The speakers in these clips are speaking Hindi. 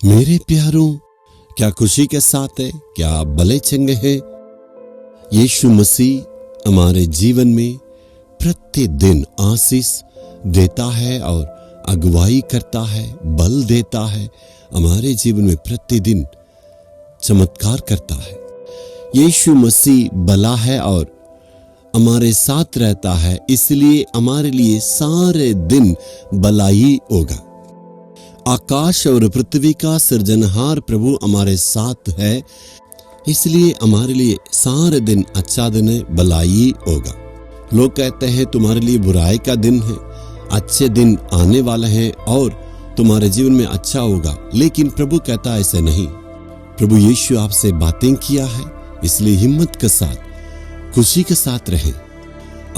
मेरे प्यारों, क्या खुशी के साथ है? क्या आप भले चंगे हैं? यीशु मसीह हमारे जीवन में प्रतिदिन आशीष देता है और अगुवाई करता है, बल देता है, हमारे जीवन में प्रतिदिन चमत्कार करता है। यीशु मसीह भला है और हमारे साथ रहता है, इसलिए हमारे लिए सारे दिन भलाई होगा। आकाश और पृथ्वी का सृजनहार प्रभु हमारे साथ है, इसलिए हमारे लिए सारे दिन अच्छा दिन है, भलाई होगा। लोग कहते हैं तुम्हारे लिए बुराई का दिन है, अच्छे दिन आने वाले हैं और तुम्हारे जीवन में अच्छा होगा, लेकिन प्रभु कहता है ऐसे नहीं। प्रभु यीशु आपसे बातें किया है, इसलिए हिम्मत के साथ, खुशी के साथ रहें।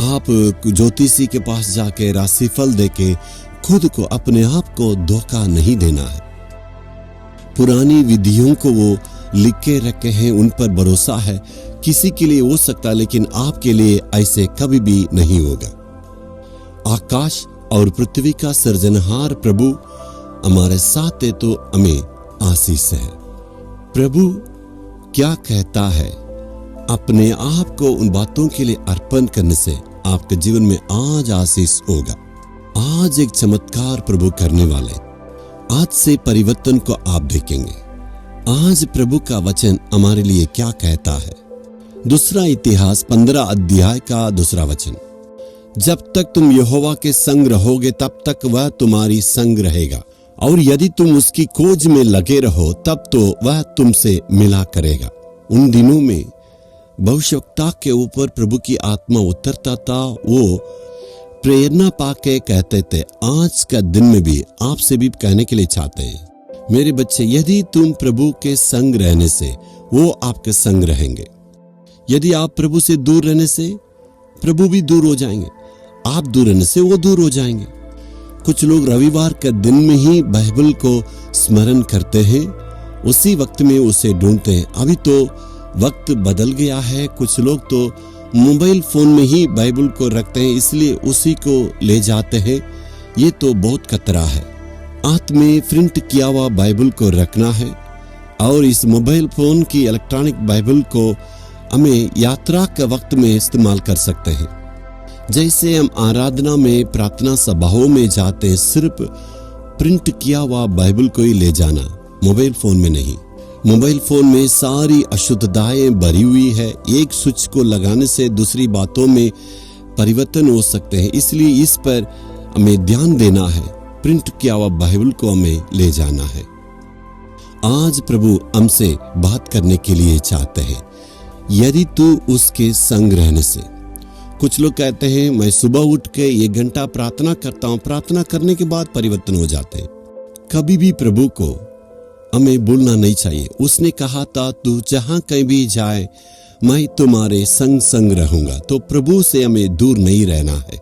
आप ज्योतिषी के पास जाके राशिफल देके खुद को, अपने आप को धोखा नहीं देना है। पुरानी विधियों को वो लिख के रखे हैं, उन पर भरोसा है। किसी के लिए हो सकता है, लेकिन आपके लिए ऐसे कभी भी नहीं होगा। आकाश और पृथ्वी का सृजनहार प्रभु हमारे साथ है, तो हमें आशीष है। प्रभु क्या कहता है? अपने आप को उन बातों के लिए अर्पण करने से आपके जीवन में आज आशीष होगा। आज एक चमत्कार प्रभु करने वाले, आज से परिवर्तन को आप देखेंगे। आज प्रभु का वचन हमारे लिए क्या कहता है? दूसरा इतिहास 15 अध्याय का 2 वचन। जब तक तुम यहोवा के संग रहोगे तब तक वह तुम्हारी संग रहेगा, और यदि तुम उसकी खोज में लगे रहो तब तो वह तुमसे मिला करेगा। उन दिनों में भविष्यवक्ता के ऊपर प्रभु की आत्मा उतरता था। वो प्रेरणा पाके कहते थे, आज का दिन में भी आपसे भी कहने के लिए चाहते हैं, मेरे बच्चे, यदि तुम प्रभु के संग रहने से वो आपके संग रहेंगे। यदि आप प्रभु से दूर रहने से प्रभु भी दूर हो जाएंगे, आप दूर रहने से वो दूर हो जाएंगे। कुछ लोग रविवार के दिन में ही बाइबल को स्मरण करते हैं, उसी वक्त में उसे ढूंढते हैं। अभी तो वक्त बदल गया है, कुछ लोग तो मोबाइल फोन में ही बाइबल को रखते हैं, इसलिए उसी को ले जाते हैं। ये तो बहुत खतरा है। हाथ में प्रिंट किया हुआ बाइबल को रखना है, और इस मोबाइल फोन की इलेक्ट्रॉनिक बाइबल को हमें यात्रा के वक्त में इस्तेमाल कर सकते हैं। जैसे हम आराधना में, प्रार्थना सभाओं में जाते हैं, सिर्फ प्रिंट किया हुआ बाइबल को ही ले जाना, मोबाइल फोन में नहीं। मोबाइल फोन में सारी अशुद्धताएं भरी हुई है। एक स्विच को लगाने से दूसरी बातों में परिवर्तन हो सकते हैं, इसलिए इस पर हमें ध्यान देना है। प्रिंट किया हुआ बाइबल को हमें ले जाना है। आज प्रभु हमसे बात करने के लिए चाहते हैं, यदि तू उसके संग रहने से। कुछ लोग कहते हैं, मैं सुबह उठ के 1 घंटा प्रार्थना करता हूं, प्रार्थना करने के बाद परिवर्तन हो जाते हैं। कभी भी प्रभु को हमें भूलना नहीं चाहिए। उसने कहा था, तू जहां कहीं भी जाए मैं तुम्हारे संग संग रहूंगा। तो प्रभु से हमें दूर नहीं रहना है।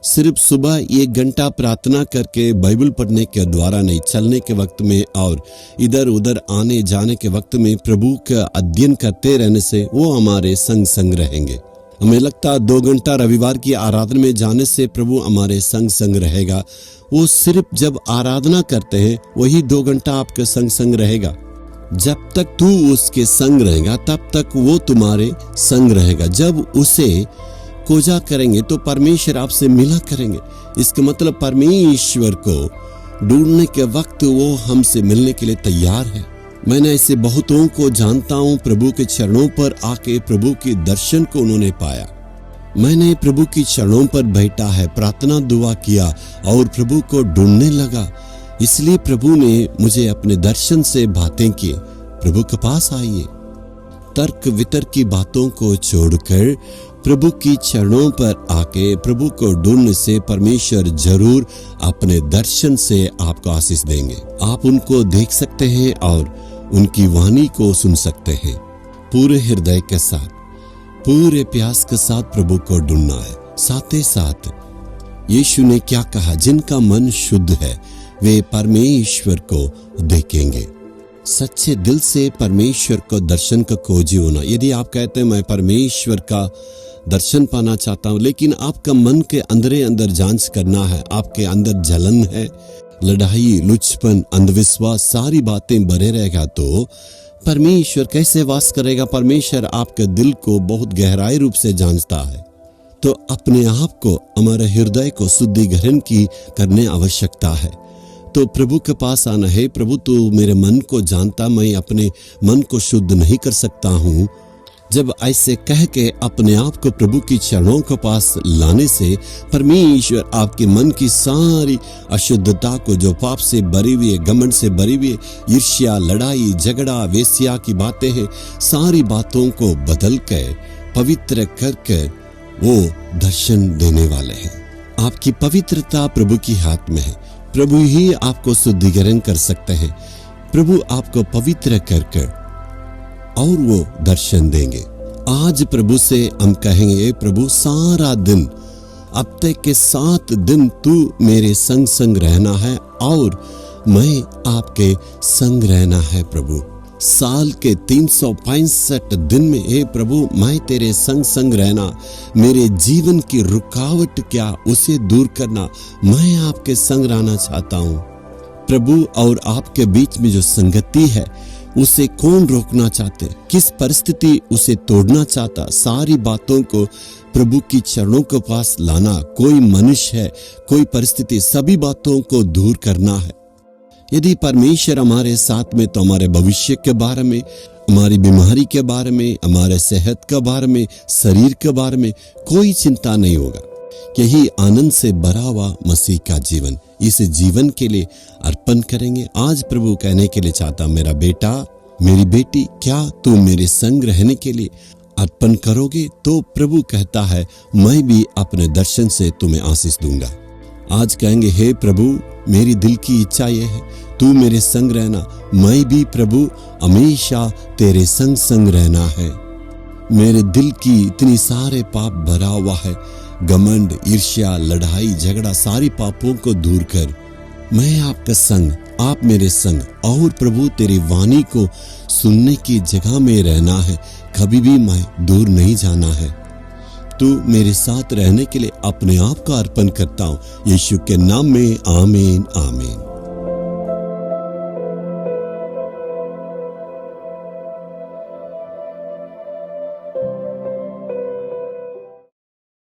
सिर्फ सुबह 1 घंटा प्रार्थना करके बाइबल पढ़ने के द्वारा नहीं, चलने के वक्त में और इधर उधर आने जाने के वक्त में प्रभु का अध्ययन करते रहने से वो हमारे संग संग रहेंगे। हमें लगता है 2 घंटा रविवार की आराधना में जाने से प्रभु हमारे संग संग रहेगा। वो सिर्फ जब आराधना करते हैं वही 2 घंटा आपके संग संग रहेगा। जब तक तू उसके संग रहेगा तब तक वो तुम्हारे संग रहेगा। जब उसे खोजा करेंगे तो परमेश्वर आपसे मिला करेंगे। इसका मतलब परमेश्वर को ढूंढने के वक्त वो हमसे मिलने के लिए तैयार है। मैंने ऐसे बहुतों को जानता हूं, प्रभु के चरणों पर आके प्रभु के दर्शन को उन्होंने पाया। मैंने प्रभु की चरणों पर बैठा है, प्रार्थना दुआ किया और प्रभु को ढूंढने लगा, इसलिए प्रभु ने मुझे अपने दर्शन से बातें की। प्रभु के पास आइए, तर्क वितर्क की बातों को छोड़कर प्रभु की चरणों पर आके प्रभु को ढूंढने से परमेश्वर जरूर अपने दर्शन से आपको आशीष देंगे। आप उनको देख सकते हैं और उनकी वाणी को सुन सकते हैं। पूरे हृदय के साथ, पूरे प्यास के साथ प्रभु को ढूंढना है। साथ ही साथ यीशु ने क्या कहा? जिनका मन शुद्ध है वे परमेश्वर को देखेंगे। सच्चे दिल से परमेश्वर को दर्शन का खोजी होना। यदि आप कहते हैं मैं परमेश्वर का दर्शन पाना चाहता हूं, लेकिन आपका मन के अंदर जांच करना है, आपके अंदर जलन है, लड़ाई, लुचपन, अंधविश्वास, सारी बातें भरे रहेगा तो परमेश्वर कैसे वास करेगा? परमेश्वर आपके दिल को बहुत गहराई रूप से जानता है। तो अपने आप को, हमारे हृदय को शुद्धिकरण की करने आवश्यकता है। तो प्रभु के पास आना है। प्रभु तू मेरे मन को जानता, मैं अपने मन को शुद्ध नहीं कर सकता हूँ। जब ऐसे कह के अपने आप को प्रभु की चरणों के पास लाने से परमेश्वर आपके मन की सारी अशुद्धता को, जो पाप से भरी हुई, घमंड से भरी हुई, ईर्ष्या, लड़ाई, झगड़ा, वेश्या की बातें हैं, सारी बातों को बदल कर पवित्र करके वो दर्शन देने वाले हैं। आपकी पवित्रता प्रभु की हाथ में है। प्रभु ही आपको शुद्धिकरण कर सकते हैं। प्रभु आपको पवित्र कर और वो दर्शन देंगे। आज प्रभु से हम कहेंगे, प्रभु सारा दिन, हफ्ते के 7 दिन तू मेरे संग संग रहना है और मैं आपके संग रहना है। प्रभु साल के 365 दिन में हे प्रभु मैं तेरे संग संग रहना, मेरे जीवन की रुकावट क्या उसे दूर करना, मैं आपके संग रहना चाहता हूँ। प्रभु और आपके बीच में जो संगति है उसे कौन रोकना चाहते, किस परिस्थिति उसे तोड़ना चाहता, सारी बातों को प्रभु की चरणों के पास लाना। कोई मनुष्य है, कोई परिस्थिति, सभी बातों को दूर करना है। यदि परमेश्वर हमारे साथ में तो हमारे भविष्य के बारे में, हमारी बीमारी के बारे में, हमारे सेहत के बारे में, शरीर के बारे में कोई चिंता नहीं होगा। यही आनंद से भरा हुआ मसीह का जीवन, इस जीवन के लिए अर्पण करेंगे। आज प्रभु कहने के लिए चाहता, मेरा बेटा, मेरी बेटी, क्या तू मेरे संग रहने के लिए अर्पण करोगे? तो प्रभु कहता है, मैं भी अपने दर्शन से तुम्हें आशीष दूंगा। आज कहेंगे, हे प्रभु, मेरी दिल की इच्छा यह है, तू मेरे संग रहना, मैं भी प्रभु हमेशा तेरे संग संग रहना है। मेरे दिल की इतनी सारे पाप भरा हुआ है, घमंड, ईर्ष्या, लड़ाई, झगड़ा, सारी पापों को दूर कर मैं आपका संग, आप मेरे संग, और प्रभु तेरी वाणी को सुनने की जगह में रहना है, कभी भी मैं दूर नहीं जाना है। तू मेरे साथ रहने के लिए अपने आप का अर्पण करता हूँ, यीशु के नाम में, आमीन आमीन।